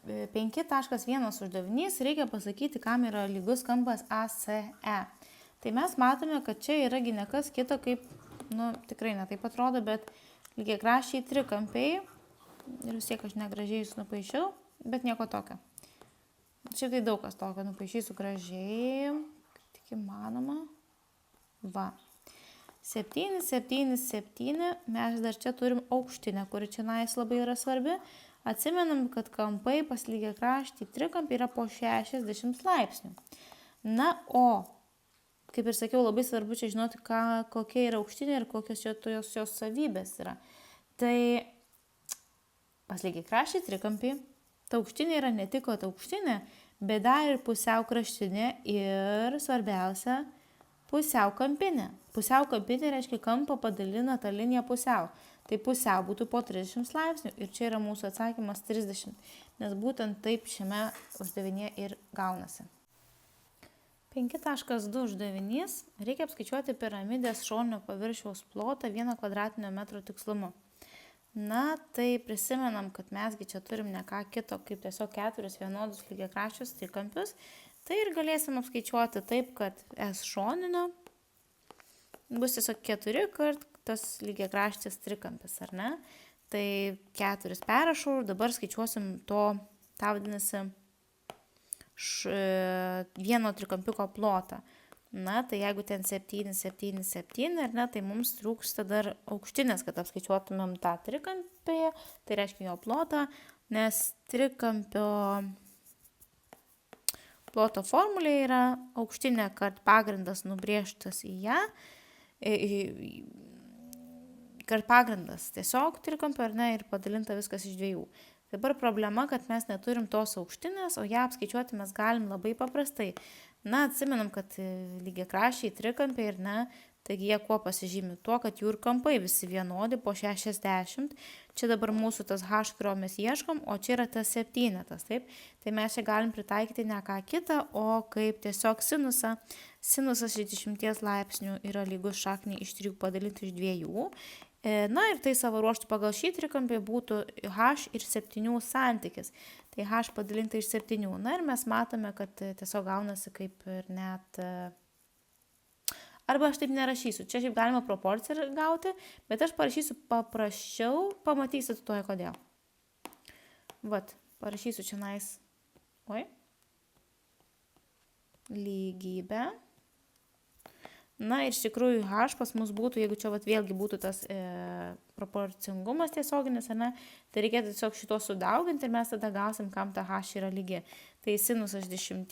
5.1 uždavinys, reikia pasakyti, kam yra lygus kampas ACE. Tai mes matome, kad čia yra ne kas kito kaip, tikrai ne taip atrodo, bet lygiakraščiai trikampiai. Ir vis tiek aš negražiai jūs nupaišiau, bet nieko tokio. Šiaip tai daug kas tokio, nupaišysiu gražiai, kaip tik įmanoma. Va. 7, 7, 7, mes dar čia turim aukštinę, kuri čia labai yra svarbi. Atsimenam, kad kampai pas lygiakraštį trikampį yra po 60 laipsnių. Na, o, kaip ir sakiau, labai svarbu čia žinoti, kokia yra aukštinė ir kokios jos savybės yra. Tai pas lygiakraštį trikampį ta aukštinė yra ne tik aukštinė, bet dar ir pusiau kraštinė ir svarbiausia pusiau kampinė. Pusiau kampinė reiškia kampą padalina tą liniją pusiau. Tai pusiau būtų po 30 laipsnių ir čia yra mūsų atsakymas 30, nes būtent taip šiame uždavinėje ir gaunasi. 5.2 uždavinys. Reikia apskaičiuoti piramidės šoninio paviršiaus plotą 1 kvadratinio metro tikslumu. Na, tai prisimenam, kad mesgi čia turim ne ką kito, kaip tiesiog 4 vienodus lygiakraščius trikampius. Tai ir galėsim apskaičiuoti taip, kad S šoninio bus tiesiog 4 kart tas lygiakraštis trikampis, ar ne? Tai 4 perrašau ir dabar skaičiuosim tą vadinasi vieno trikampiuko plotą. Na, tai jeigu ten 7, 7, 7, ar ne, tai mums trūksta dar aukštinės, kad apskaičiuotumėm tą trikampį, tai reiškia jo plotą, nes trikampio ploto formulė yra aukštinė, kad pagrindas nubrėžtas į ją, kad pagrindas tiesiog trikampio, ar ne, ir padalinta viskas iš 2. Dabar problema, kad mes neturim tos aukštinės, o ją apskaičiuoti mes galim labai paprastai. Na, atsimenam, kad lygiakraščiai trikampiai ir ne, taigi jie kuo pasižymi tuo, kad jų ir kampai visi vienodi po 60. Čia dabar mūsų tas H, kurio mes ieškom, o čia yra tas 7, taip? Tai mes čia galim pritaikyti ne ką kitą, o kaip tiesiog sinusą. Sinusas 60 laipsnių yra lygus šakniai iš 3 padalinti iš 2. Na ir tai savo ruoštų pagal šį trikampį būtų H ir 7 santykis. Tai H padalinta iš 7. Na ir mes matome, kad tiesiog gaunasi kaip ir net... Arba aš taip nerašysiu. Čia šiaip galima proporciją gauti, bet aš parašysiu paprasčiau, pamatysit tuoj kodėl. Vat, parašysiu čia nais. Lygybė. Na ir iš tikrųjų H pas mus būtų, jeigu čia vėlgi būtų tas proporcingumas tiesioginis, ne, tai reikėtų tiesiog šito sudauginti ir mes tada gausim, kam ta H yra lygi. Tai sinusas 10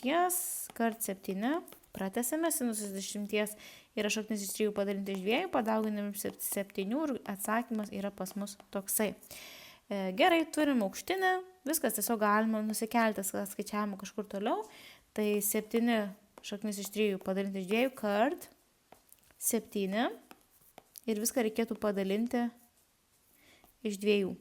kart 7, pratęsime, sinusas 10 yra šaknis iš 3 padalinti iš 2, padauginam iš 7 ir atsakymas yra pas mus toksai. Gerai, turim aukštinę, viskas tiesiog galima nusikelti skaičiavimą kažkur toliau. Tai 7 šaknis iš 3 padalinti iš 2 kart 7 ir viską reikėtų padalinti iš 2.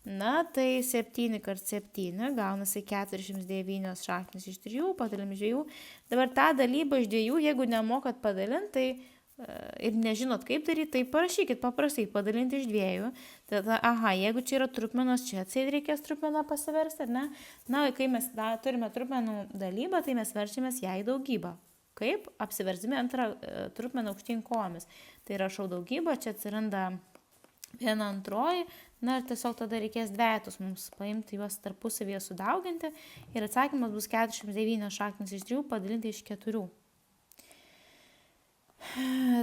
Na, tai 7 kart 7 gaunasi 49 šaknis iš 3, padalim iš 2. Dabar tą dalybą iš 2, jeigu nemokat padalinti, tai ir nežinot kaip daryti, tai parašykit paprastai padalinti iš 2. Tada, jeigu čia yra trupmenos, čia atseit reikės trupmeną pasiversti, ar ne? Na, kai mes turime trupmenų dalybą, tai mes verčiamės ją į daugybą. Kaip? Apsiversdami antrą trupmeną aukštyn kojomis. Tai rašau daugybą, čia atsiranda 1/2, na ir tiesiog tada reikės dvejetus mums paimti juos tarpusavyje sudauginti ir atsakymas bus 49 šaknis iš 3 padalinti iš 4.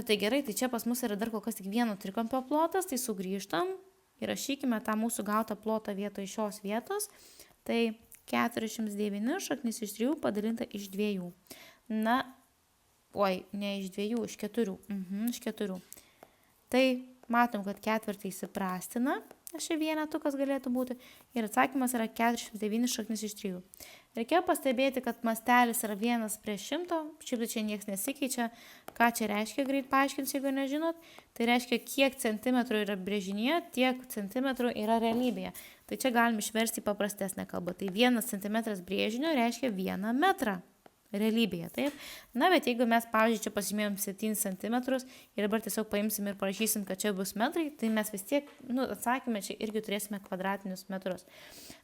Tai gerai, tai čia pas mus yra dar kol kas tik vieno trikampio plotas, tai sugrįžtam ir rašykime tą mūsų gautą plotą vietoj šios vietos. Tai 49 šaknis iš 3 padalinta iš 2. Na, ne iš 2, iš 4. Iš 4. Tai matom, kad ketvirtai įsiprastina, šį vienetukas galėtų būti, ir atsakymas yra 49 šaknis iš 3. Reikėjo pastebėti, kad mastelis yra 1/100, šiaip čia niekas nesikeičia. Ką čia reiškia, greit paaiškinsiu, jeigu nežinot. Tai reiškia, kiek centimetrų yra brėžinyje, tiek centimetrų yra realybėje. Tai čia galim išversti į paprastesnę kalbą. Tai 1 centimetras brėžinio reiškia 1 metrą. realybėje, taip. Na, bet jeigu mes, pavyzdžiui, čia pasižymėjom 7 cm ir dabar tiesiog paimsim ir parašysim, kad čia bus metrai, tai mes vis tiek, atsakymę čia irgi turėsime kvadratinius metrus.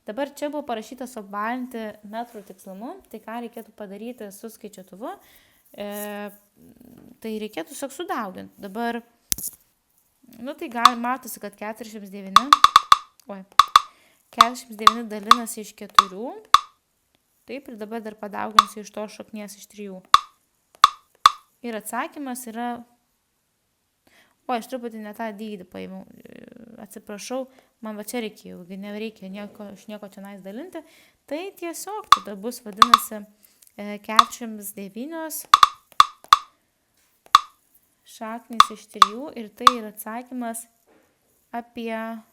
Dabar čia buvo parašyta suapvalinti metrų tikslumu, tai ką reikėtų padaryti su skaičiuotuvu, tai reikėtų tiesiog sudauginti. Dabar, tai matosi, kad 49 dalinasi iš 4. Taip, ir dabar dar padauginsiu iš to šaknies iš 3. Ir atsakymas yra... aš truputį ne tą dydį paėmiau. Atsiprašau, man va čia reikėjo, nereikia iš nieko čia nais dalinti. Tai tiesiog tada bus, vadinasi, 49 šaknis iš 3 ir tai yra atsakymas apie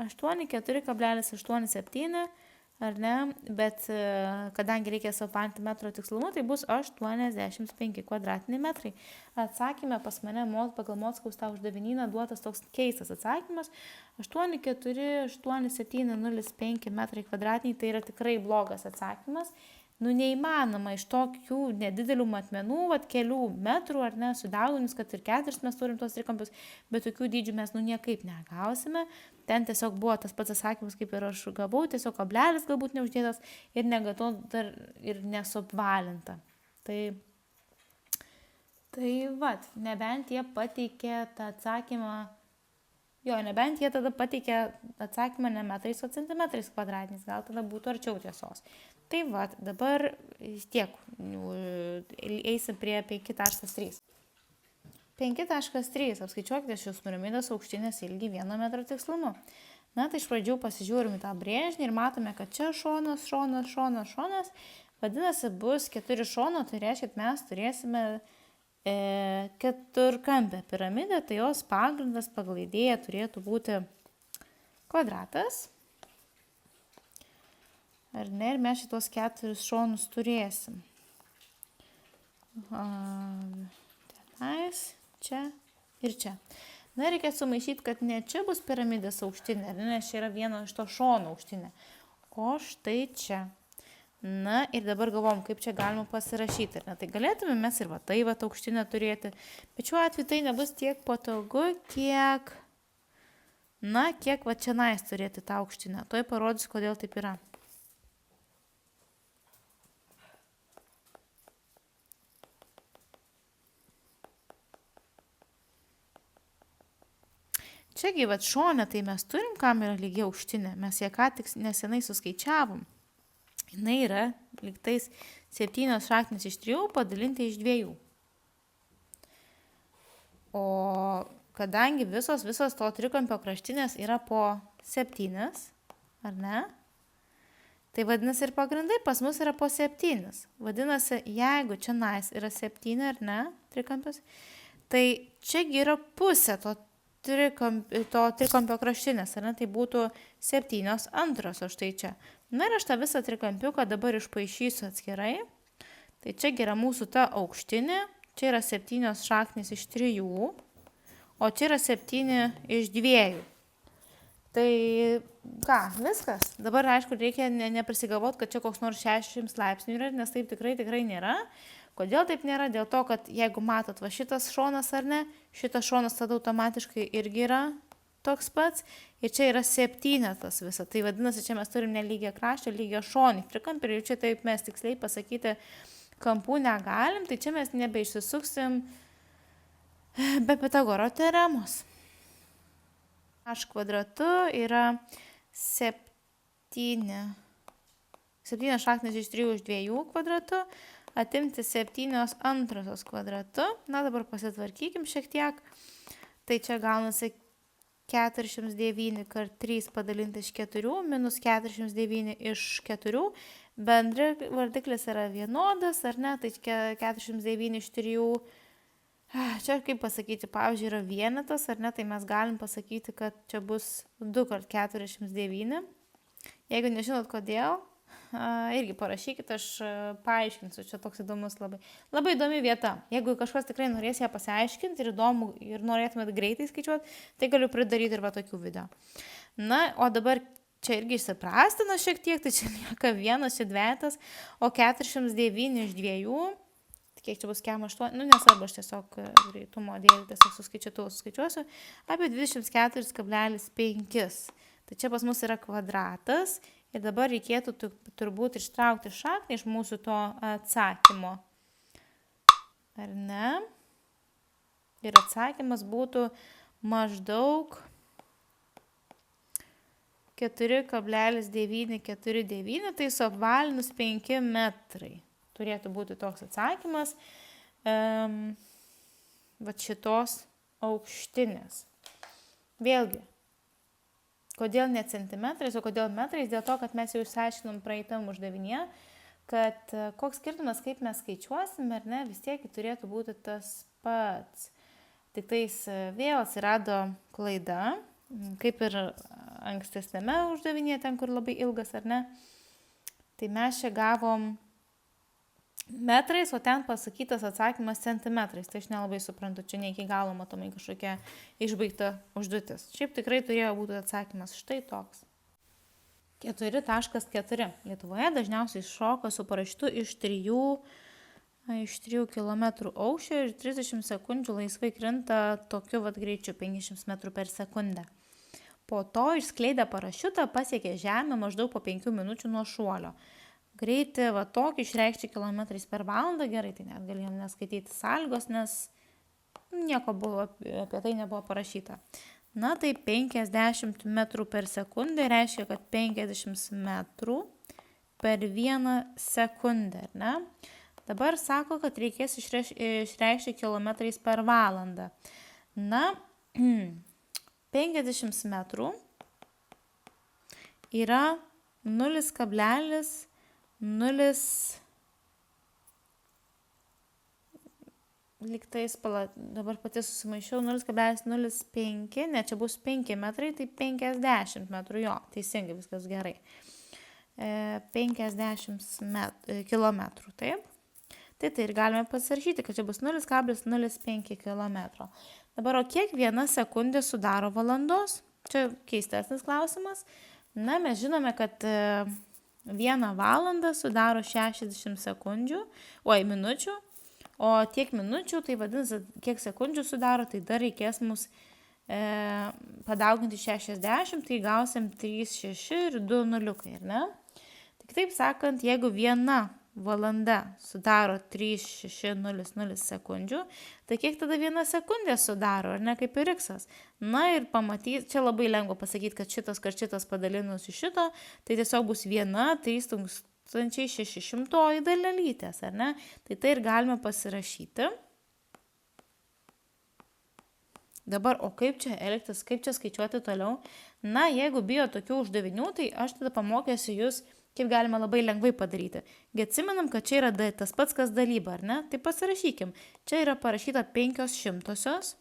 84,87, ar ne, bet kadangi reikia suapvalinti metro tikslumu, tai bus 85 kvadratiniai metrai. Atsakymė pas mane pagal Mockaus tą uždavinyną duotas toks keistas atsakymas. 84,8705 metrai kvadratiniai, tai yra tikrai blogas atsakymas. Neįmanoma iš tokių nedidelių matmenų, kelių metrų, ar ne, sudauginus, kad ir 4 mes turim tos trikampius, bet tokių dydžių mes niekaip negausime. Ten tiesiog buvo tas pats atsakymas, kaip ir aš gavau, tiesiog kablelis galbūt neuždėtas ir negatau dar ir nesuapvalinta. Tai nebent jie pateikė tą atsakymą, nebent jie tada pateikė atsakymą ne metrais, o centimetrais kvadratiniais, gal tada būtų arčiau tiesos. Tai dabar tiek, eisim prie 5.3. 5.3. Apskaičiuokite šios piramidės aukštinės ilgį 1 metro tikslumu. Tai iš pradžių pasižiūrim į tą brėžinį ir matome, kad čia šonas. Vadinasi, bus 4 šono, tai reiškia, kad mes turėsime keturkampę piramidę, tai jos pagrindas pagal idėją turėtų būti kvadratas. Ar ne, ir mes šitos 4 šonus turėsim. Tenais, čia ir čia. Reikia sumaišyti, kad ne čia bus piramidės aukštinė, nes čia yra vieno iš to šono aukštinė, o štai čia. Ir dabar galvom, kaip čia galima pasirašyti. Tai galėtume mes ir aukštinę turėti, bet šiuo atveju tai nebus tiek patogu, kiek čia nais turėti tą aukštinę. Tuoj parodysiu, kodėl taip yra. Čiagi šone tai mes turim, kam yra lygiai aukštinė. Mes ją ką tik nesenai suskaičiavom. Jinai yra lygtais 7 šaknis iš 3 padalinti iš 2. O kadangi visos to trikampio kraštinės yra po 7, ar ne? Tai vadinasi ir pagrindai pas mus yra po 7. Vadinasi, jeigu čia nais yra 7, ar ne, trikampius, tai čiagi yra pusė to trikampio kraštinės, ar ne, tai būtų 7/2, o štai čia. Ir aš tą visą trikampiuką dabar išpaišysiu atskirai. Tai čia yra mūsų ta aukštinė, čia yra 7 šaknis iš 3, o čia yra 7 iš 2. Tai viskas. Dabar, aišku, reikia neprisigalvoti, kad čia koks nors 60 laipsnių yra, nes taip tikrai nėra. Kodėl taip nėra? Dėl to, kad jeigu matot šitas šonas ar ne, šitas šonas tada automatiškai irgi yra toks pats ir čia yra 7 tas visa. Tai vadinasi, čia mes turim nelygią kraštą, lygią šonį trikampį ir čia taip mes tiksliai pasakyti kampų negalim, tai čia mes nebeišsisuksim be Pitagoro teoremos. H kvadratu yra 7 šaknis iš 3 iš 2 kvadratu. Atimti 7/2 kvadratu. Dabar pasitvarkykim šiek tiek. Tai čia gaunasi 409 kart 3 padalinti iš 4 minus 409 iš 4. Bendri vardiklis yra vienodas, ar ne? Tai 409 iš 3. Čia kaip pasakyti, pavyzdžiui, yra vienetas, ar ne? Tai mes galim pasakyti, kad čia bus 2 kart 409. Jeigu nežinot kodėl, irgi parašykit, aš paaiškinsiu, čia toks įdomus labai įdomi vieta. Jeigu kažkas tikrai norės ją pasiaiškinti ir įdomu ir norėtumėt greitai skaičiuoti, tai galiu pridaryti ir tokių video. O dabar čia irgi išsiprastina šiek tiek, tai čia lieka 1 iš 2, o 409 iš 2, kiek čia bus 8, nesvarbu, aš tiesiog greitumo dėlį tiesiog suskaičiuosiu, apie 24,5. Tai čia pas mus yra kvadratas ir dabar reikėtų turbūt ištraukti šaknį iš mūsų to atsakymo. Ar ne? Ir atsakymas būtų maždaug 4,949, tai suapvalinus 5 metrai. Turėtų būti toks atsakymas šitos aukštinės. Vėlgi, kodėl ne centimetrais, o kodėl metrais? Dėl to, kad mes jau išsiaiškinom praeitam uždavinėje, kad koks skirtumas, kaip mes skaičiuosim, ar ne, vis tiek turėtų būti tas pats. Tik tais vėl atsirado klaida, kaip ir ankstesnėme uždavinėje, ten kur labai ilgas, ar ne. Tai mes čia gavom metrais, o ten pasakytas atsakymas centimetrais. Tai aš nelabai suprantu, čia ne iki galo matomai kažkokia išbaigta užduotis. Šiaip tikrai turėjo būti atsakymas štai toks. 4.4. Lietuvoje dažniausiai šoka su parašiutu iš 3 km aukščio ir 30 sekundžių laisvai krinta tokiu greičiu 500 metrų per sekundę. Po to išskleidę parašiutą pasiekė žemę maždaug po 5 minučių nuo šuolio. Greitį tokį išreikšti kilometrais per valandą, gerai, tai net galėjom neskaityti sąlygos, nes nieko apie tai nebuvo parašyta. Na tai 50 metrų per sekundę reiškia, kad 50 metrų per 1 sekundę, ar ne? Dabar sako, kad reikės išreikšti kilometrais per valandą. Na, 50 metrų yra 0,0, liktais, dabar pati susimaišiau, 0,05, ne, čia bus 5 metrai, tai 50 metrų, jo, teisingai, viskas gerai. 50 kilometrų, taip. Tai ir galime pasirašyti, kad čia bus 0,05 kilometro. Dabar, o kiek 1 sekundė sudaro valandos? Čia keistesnis klausimas. Na, mes žinome, kad 1 valandą sudaro 60 sekundžių, minučių, o tiek minučių, tai vadinasi, kiek sekundžių sudaro, tai dar reikės mums padauginti 60, tai gausim 3, 6 ir 2 nuliukai, ar ne? Tai kitaip sakant, jeigu 1 valanda sudaro 3,600 sekundžių, tai kiek tada 1 sekundė sudaro, ar ne, kaip ir x. Na ir pamatyti, čia labai lengva pasakyti, kad šitas padalinus iš šito, tai tiesiog bus 1,3600 dalelytės, ar ne? Tai ir galime pasirašyti. Dabar, o kaip čia elgtis, kaip čia skaičiuoti toliau? Na, jeigu bijo tokių uždavinių, tai aš tada pamokysiu jūs, kaip galima labai lengvai padaryti. Atsimenam, kad čia yra tas pats, kas dalyba, ar ne? Tai pasirašykim. Čia yra parašyta 500,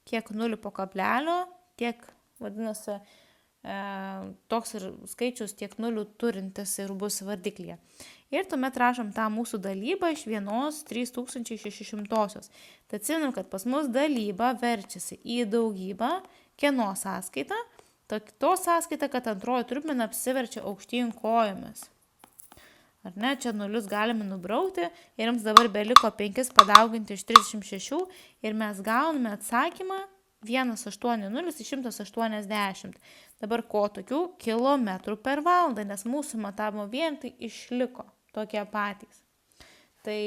kiek 0 po kablelio, tiek, vadinasi, toks ir skaičius tiek 0 turintis ir bus vardiklyje. Ir tuomet rašom tą mūsų dalybą iš 1,3600. Tai atsimenam, kad pas mus dalyba verčiasi į daugybą, kieno sąskaita, to sąskaita, kad antroji trupmena apsiverčia aukštyn kojomis. Ar ne, čia nulius galime nubraukti ir jums dabar beliko 5 padauginti iš 36 ir mes gauname atsakymą 180 iš 180. Dabar ko tokių? Kilometrų per valandą, nes mūsų matavimo vienetai išliko tokie patys. Tai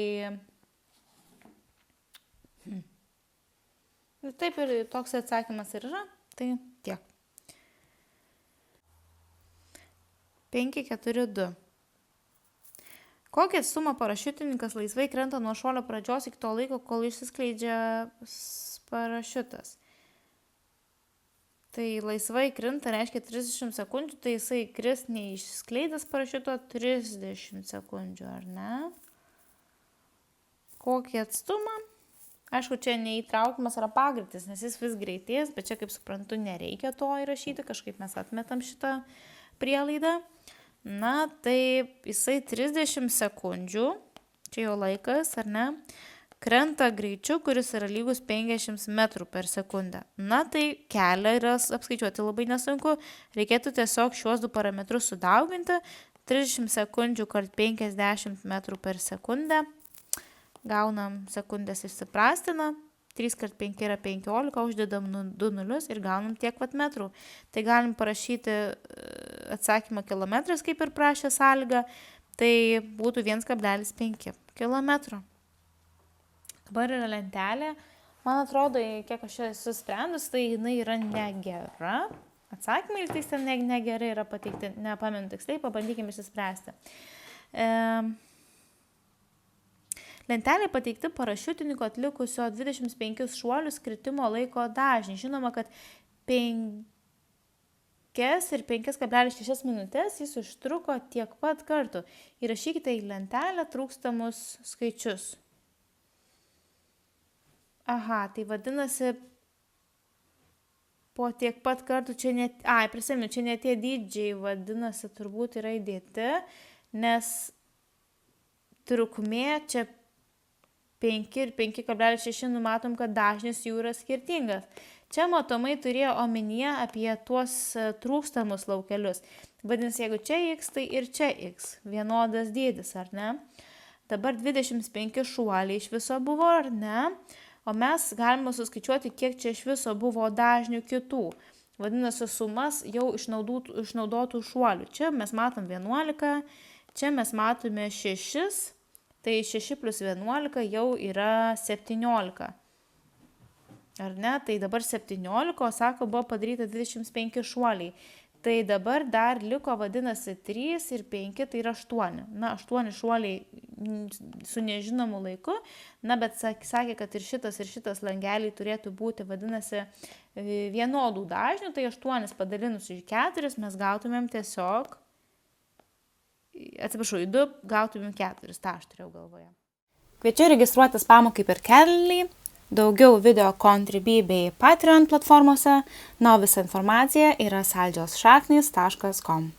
taip ir toks atsakymas ir yra, tai tiek. 5,4,2. Kokią atstumą parašiutininkas laisvai krenta nuo šuolio pradžios iki to laiko, kol išsiskleidžia parašiutas? Tai laisvai krinta reiškia 30 sekundžių, tai jisai kris neišskleidęs parašiuto 30 sekundžių, ar ne? Kokį atstumą? Aišku, čia neįtraukimas yra pagreitis, nes jis vis greitės, bet čia, kaip suprantu, nereikia to įrašyti, kažkaip mes atmetam šitą prielaidą. Na, tai jisai 30 sekundžių, čia jau laikas, ar ne, krenta greičiu, kuris yra lygus 50 metrų per sekundę. Na tai kelią yra apskaičiuoti labai nesunku, reikėtų tiesiog šiuos du parametrus sudauginti, 30 sekundžių kart 50 metrų per sekundę, gaunam sekundės išsiprastina, 3 kart 5 yra 15, uždedam 2 nulius ir gaunam tiek vat metrų. Tai galim parašyti atsakymą kilometras, kaip ir prašė sąlyga, tai būtų 1,5 kilometro. Dabar yra lentelė. Man atrodo, kiek aš esu sprendus, tai jinai yra negera. Atsakymai ir tai ten negerai yra pateikti, nepamenu tiksliai, pabandykime išsispręsti. Lentelė pateikti parašiutininko atlikusio 25 šuolius kritimo laiko dažnį. Žinoma, kad 5 ir 5,6 minutės jis užtruko tiek pat kartų. Įrašykite į lentelę trūkstamus skaičius. Aha, tai vadinasi, po tiek pat kartų čia net... prisimenu, čia net tie dydžiai vadinasi turbūt yra įdėti, nes trukmė čia 5 ir 5,6 numatom, kad dažnis jų yra skirtingas. Čia matomai turėjo omenyje apie tuos trūkstamus laukelius. Vadinasi, jeigu čia x, tai ir čia x. Vienodas dydis, ar ne? Dabar 25 šuoliai iš viso buvo, ar ne? O mes galime suskaičiuoti, kiek čia iš viso buvo dažnių kitų. Vadinasi, sumas jau išnaudotų šuolių. Čia mes matom 11, čia mes matome 6. Tai 6 plus 11 jau yra 17. Ar ne? Tai dabar 17, o sako, buvo padaryta 25 šuoliai. Tai dabar dar liko, vadinasi, 3 ir 5, tai yra 8. Na, 8 šuoliai su nežinomu laiku. Na, bet sakė, kad ir šitas langeliai turėtų būti, vadinasi, vienodų dažnių. Tai 8 padalinus iš 4 mes gautumėm tiesiog... Atsiprašau, 2 gautumėm 4, tą aš turėjau galvoje. Kviečiu registruotis pamokai per Keli, daugiau video Contribui bei Patreon platformose, na, visa informacija yra saldžiosšaknys.com.